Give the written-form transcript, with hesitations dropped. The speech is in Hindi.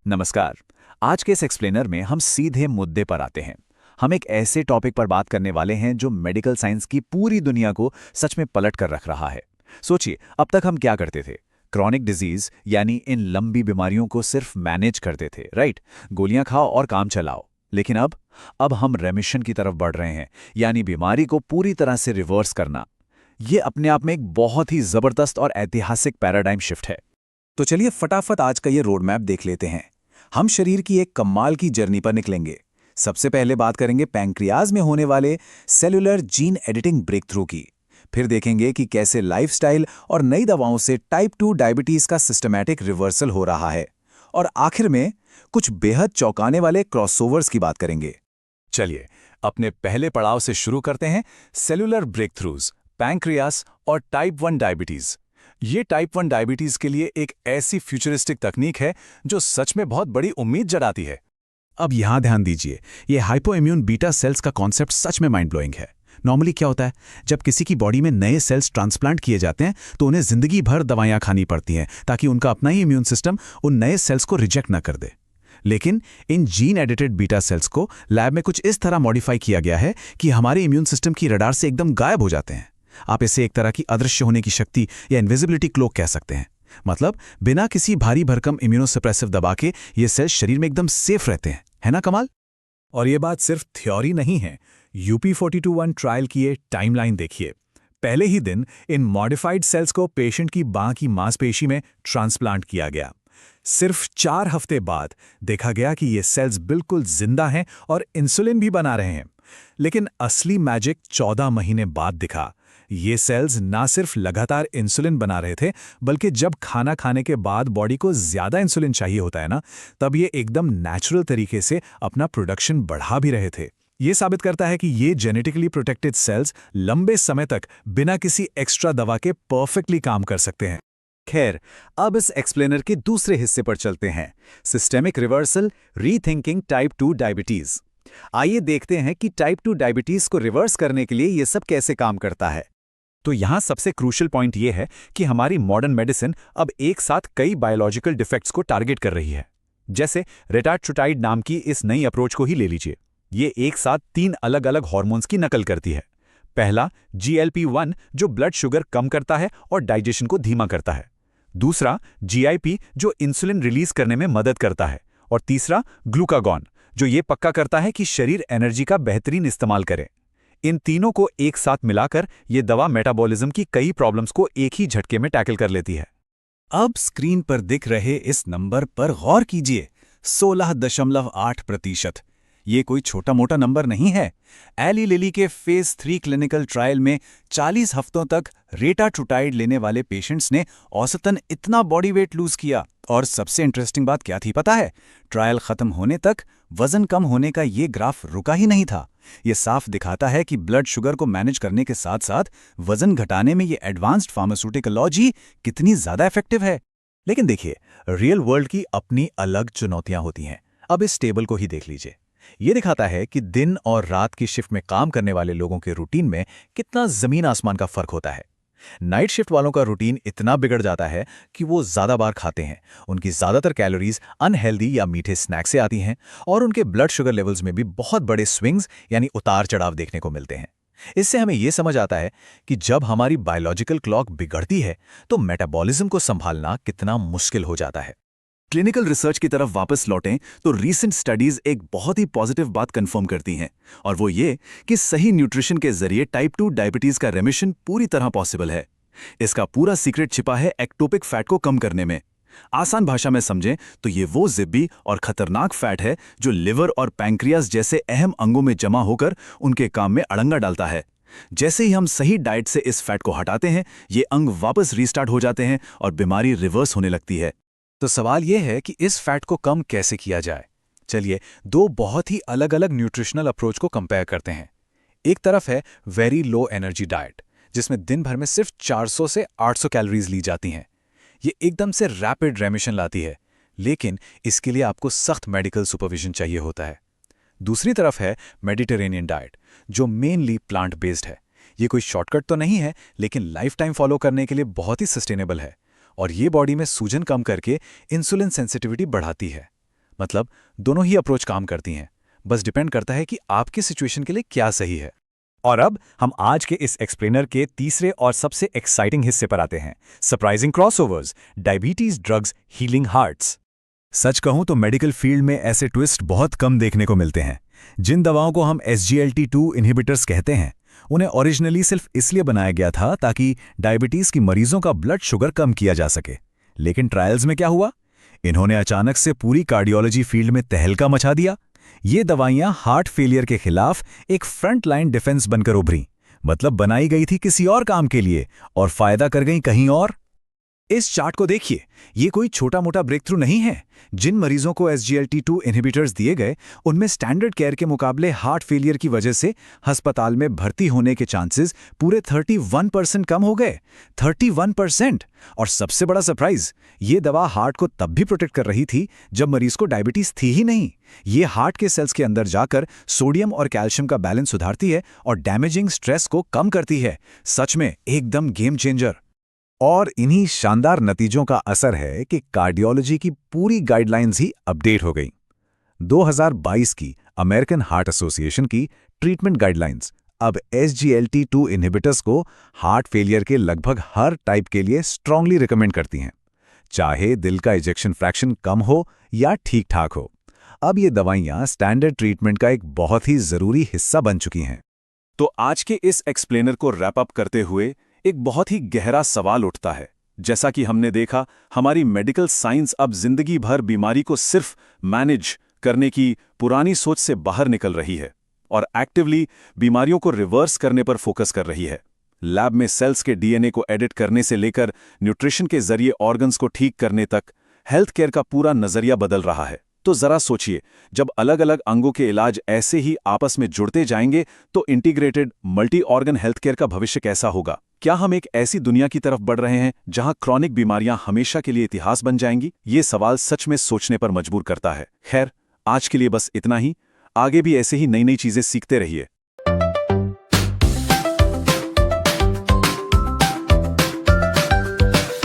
नमस्कार। आज के इस एक्सप्लेनर में हम सीधे मुद्दे पर आते हैं। हम एक ऐसे टॉपिक पर बात करने वाले हैं जो मेडिकल साइंस की पूरी दुनिया को सच में पलट कर रख रहा है। सोचिए, अब तक हम क्या करते थे? क्रॉनिक डिजीज यानी इन लंबी बीमारियों को सिर्फ मैनेज करते थे, राइट? गोलियां खाओ और काम चलाओ। लेकिन अब हम रेमिशन की तरफ बढ़ रहे हैं, यानी बीमारी को पूरी तरह से रिवर्स करना। ये अपने आप में एक बहुत ही जबरदस्त और ऐतिहासिक पैराडाइम शिफ्ट है। तो चलिए फटाफट आज का ये रोड मैप देख लेते हैं। हम शरीर की एक कमाल की जर्नी पर निकलेंगे। सबसे पहले बात करेंगे पैंक्रियाज में होने वाले cellular gene editing breakthrough की। फिर देखेंगे कि कैसे लाइफस्टाइल और नई दवाओं से टाइप 2 डायबिटीज का सिस्टमैटिक रिवर्सल हो रहा है। और आखिर में कुछ बेहद चौंकाने वाले क्रॉसओवर्स की बात करेंगे। चलिए अपने पहले पड़ाव से शुरू करते हैं, सेलुलर ब्रेक थ्रूज, पैंक्रियास और टाइप 1 डायबिटीज। ये टाइप 1 डायबिटीज के लिए एक ऐसी फ्यूचरिस्टिक तकनीक है जो सच में बहुत बड़ी उम्मीद जगाती है। अब यहां ध्यान दीजिए, ये हाइपोइम्यून बीटा सेल्स का कॉन्सेप्ट सच में माइंड ब्लोइंग है। नॉर्मली क्या होता है, जब किसी की बॉडी में नए सेल्स ट्रांसप्लांट किए जाते हैं तो उन्हें जिंदगी भर दवाइयां खानी पड़ती हैं ताकि उनका अपना ही इम्यून सिस्टम उन नए सेल्स को रिजेक्ट ना कर दे। लेकिन इन जीन एडिटेड बीटा सेल्स को लैब में कुछ इस तरह मॉडिफाई किया गया है कि हमारे इम्यून सिस्टम की रडार से एकदम गायब हो जाते हैं। आप इसे एक तरह की अदृश्य होने की शक्ति या इनविजिबिलिटी क्लोक कह सकते हैं। मतलब बिना किसी भारी भरकम इम्यूनोसप्रेसिव दबा के ये सेल्स शरीर में एकदम सेफ रहते हैं, है ना कमाल? और ये बात सिर्फ थ्योरी नहीं है। UP42-1 ट्रायल की ये टाइमलाइन देखिए। पहले ही दिन इन मॉडिफाइड सेल्स को पेशेंट की बांह की मांसपेशी में ट्रांसप्लांट किया गया। सिर्फ 4 हफ्ते बाद देखा गया कि ये सेल्स बिल्कुल जिंदा हैं और इंसुलिन भी बना रहे हैं। लेकिन असली मैजिक 14 महीने बाद दिखा। ये सेल्स ना सिर्फ लगातार इंसुलिन बना रहे थे, बल्कि जब खाना खाने के बाद बॉडी को ज्यादा इंसुलिन चाहिए होता है ना, तब ये एकदम नेचुरल तरीके से अपना प्रोडक्शन बढ़ा भी रहे थे। ये साबित करता है कि ये जेनेटिकली प्रोटेक्टेड सेल्स लंबे समय तक बिना किसी एक्स्ट्रा दवा के परफेक्टली काम कर सकते हैं। खैर, अब इस एक्सप्लेनर के दूसरे हिस्से पर चलते हैं, systemic reversal, rethinking type 2 diabetes. आइए देखते हैं कि टाइप 2 डायबिटीज को रिवर्स करने के लिए ये सब कैसे काम करता है। तो यहाँ सबसे क्रूशियल पॉइंट ये है कि हमारी मॉडर्न मेडिसिन अब एक साथ कई बायोलॉजिकल डिफेक्ट्स को टारगेट कर रही है। जैसे रेटाट्रुटाइड नाम की इस नई अप्रोच को ही ले लीजिए। ये एक साथ 3 अलग अलग हार्मोन्स की नकल करती है। पहला GLP-1 जो ब्लड शुगर कम करता है और डाइजेशन को धीमा करता है। दूसरा GIP जो इंसुलिन रिलीज करने में मदद करता है। और तीसरा ग्लूकागॉन जो ये पक्का करता है कि शरीर एनर्जी का बेहतरीन इस्तेमाल करे। इन तीनों को एक साथ मिलाकर ये दवा मेटाबॉलिज्म की कई प्रॉब्लम्स को एक ही झटके में टैकल कर लेती है। अब स्क्रीन पर दिख रहे इस नंबर पर गौर कीजिए, 16.8%। ये कोई छोटा मोटा नंबर नहीं है। एली लिली के फेज 3 क्लिनिकल ट्रायल में 40 हफ्तों तक रेटाट्रुटाइड लेने वाले पेशेंट्स ने औसतन इतना बॉडी वेट लूज किया। और सबसे इंटरेस्टिंग बात क्या थी पता है? ट्रायल खत्म होने तक वजन कम होने का ये ग्राफ रुका ही नहीं था। ये साफ दिखाता है कि ब्लड शुगर को मैनेज करने के साथ साथ वजन घटाने में ये एडवांस्ड फार्मास्यूटिकोलॉजी कितनी ज्यादा इफेक्टिव है। लेकिन देखिए, रियल वर्ल्ड की अपनी अलग चुनौतियां होती हैं। अब इस टेबल को ही देख लीजिए। ये दिखाता है कि दिन और रात की शिफ्ट में काम करने वाले लोगों के रूटीन में कितना जमीन आसमान का फर्क होता है। नाइट शिफ्ट वालों का रूटीन इतना बिगड़ जाता है कि वो ज्यादा बार खाते हैं, उनकी ज्यादातर कैलोरीज अनहेल्दी या मीठे स्नैक्स से आती हैं और उनके ब्लड शुगर लेवल्स में भी बहुत बड़े स्विंग्स यानी उतार चढ़ाव देखने को मिलते हैं। इससे हमें यह समझ आता है कि जब हमारी बायोलॉजिकल क्लॉक बिगड़ती है तो मेटाबॉलिज्म को संभालना कितना मुश्किल हो जाता है। क्लिनिकल रिसर्च की तरफ वापस लौटें तो रीसेंट स्टडीज एक बहुत ही पॉजिटिव बात कंफर्म करती हैं, और वो ये कि सही न्यूट्रिशन के जरिए टाइप 2 डायबिटीज का रेमिशन पूरी तरह पॉसिबल है। इसका पूरा सीक्रेट छिपा है एक्टोपिक फैट को कम करने में। आसान भाषा में समझें तो ये वो ज़िब्बी और खतरनाक फैट है जो लिवर और पैंक्रियास जैसे अहम अंगों में जमा होकर उनके काम में अड़ंगा डालता है। जैसे ही हम सही डाइट से इस फैट को हटाते हैं, ये अंग वापस रीस्टार्ट हो जाते हैं और बीमारी रिवर्स होने लगती है। तो सवाल यह है कि इस फैट को कम कैसे किया जाए। चलिए 2 बहुत ही अलग अलग न्यूट्रिशनल अप्रोच को कंपेयर करते हैं। एक तरफ है वेरी लो एनर्जी डाइट, जिसमें दिन भर में सिर्फ 400 से 800 कैलोरीज ली जाती हैं। ये एकदम से रैपिड रेमिशन लाती है, लेकिन इसके लिए आपको सख्त मेडिकल सुपरविजन चाहिए होता है। दूसरी तरफ है मेडिटेरेनियन डाइट, जो मेनली प्लांट बेस्ड है। ये कोई शॉर्टकट तो नहीं है, लेकिन लाइफ टाइम फॉलो करने के लिए बहुत ही सस्टेनेबल है और ये बॉडी में सूजन कम करके इंसुलिन सेंसिटिविटी बढ़ाती है। मतलब दोनों ही अप्रोच काम करती हैं, बस डिपेंड करता है कि आपके सिचुएशन के लिए क्या सही है। और अब हम आज के इस एक्सप्लेनर के तीसरे और सबसे एक्साइटिंग हिस्से पर आते हैं, surprising crossovers, diabetes drugs healing hearts. सच कहूं तो मेडिकल फील्ड में ऐसे ट्विस्ट बहुत कम देखने को मिलते हैं। जिन दवाओं को हम SGLT2 इनहिबिटर्स कहते हैं, उन्हें ओरिजिनली सिर्फ इसलिए बनाया गया था ताकि डायबिटीज की मरीजों का ब्लड शुगर कम किया जा सके। लेकिन ट्रायल्स में क्या हुआ? इन्होंने अचानक से पूरी कार्डियोलॉजी फील्ड में तहलका मचा दिया। ये दवाइयां हार्ट फेलियर के खिलाफ एक फ्रंट लाइन डिफेंस बनकर उभरी। मतलब बनाई गई थी किसी और काम के लिए और फायदा कर गई कहीं और। इस चार्ट को देखिए, ये कोई छोटा मोटा ब्रेक थ्रू नहीं है। जिन मरीजों को SGLT2 इनहिबिटर्स दिए गए, उनमें स्टैंडर्ड केयर के मुकाबले हार्ट फेलियर की वजह से अस्पताल में भर्ती होने के चांसेस पूरे 31% कम हो गए। 31%। और सबसे बड़ा सरप्राइज, ये दवा हार्ट को तब भी प्रोटेक्ट कर रही थी जब मरीज को डायबिटीज थी ही नहीं। ये हार्ट के सेल्स के अंदर जाकर सोडियम और कैल्शियम का बैलेंस सुधारती है और डैमेजिंग स्ट्रेस को कम करती है। सच में एकदम गेम चेंजर। और इन्हीं शानदार नतीजों का असर है कि कार्डियोलॉजी की पूरी गाइडलाइंस ही अपडेट हो गई। 2022 की अमेरिकन हार्ट एसोसिएशन की ट्रीटमेंट गाइडलाइंस अब SGLT2 इनहिबिटर्स को हार्ट फेलियर के लगभग हर टाइप के लिए स्ट्रांगली रिकमेंड करती हैं, चाहे दिल का इजेक्शन फ्रैक्शन कम हो या ठीक ठाक हो। अब ये दवाइयां स्टैंडर्ड ट्रीटमेंट का एक बहुत ही जरूरी हिस्सा बन चुकी हैं। तो आज के इस एक्सप्लेनर को रैप अप करते हुए एक बहुत ही गहरा सवाल उठता है। जैसा कि हमने देखा, हमारी मेडिकल साइंस अब जिंदगी भर बीमारी को सिर्फ मैनेज करने की पुरानी सोच से बाहर निकल रही है और एक्टिवली बीमारियों को रिवर्स करने पर फोकस कर रही है। लैब में सेल्स के DNA को एडिट करने से लेकर न्यूट्रिशन के जरिए ऑर्गन्स को ठीक करने तक हेल्थ केयर का पूरा नजरिया बदल रहा है। तो जरा सोचिए, जब अलग अलग अंगों के इलाज ऐसे ही आपस में जुड़ते जाएंगे तो integrated multi organ health care का भविष्य कैसा होगा? क्या हम एक ऐसी दुनिया की तरफ बढ़ रहे हैं जहां क्रॉनिक बीमारियां हमेशा के लिए इतिहास बन जाएंगी? ये सवाल सच में सोचने पर मजबूर करता है। खैर, आज के लिए बस इतना ही। आगे भी ऐसे ही नई नई चीजें सीखते रहिए।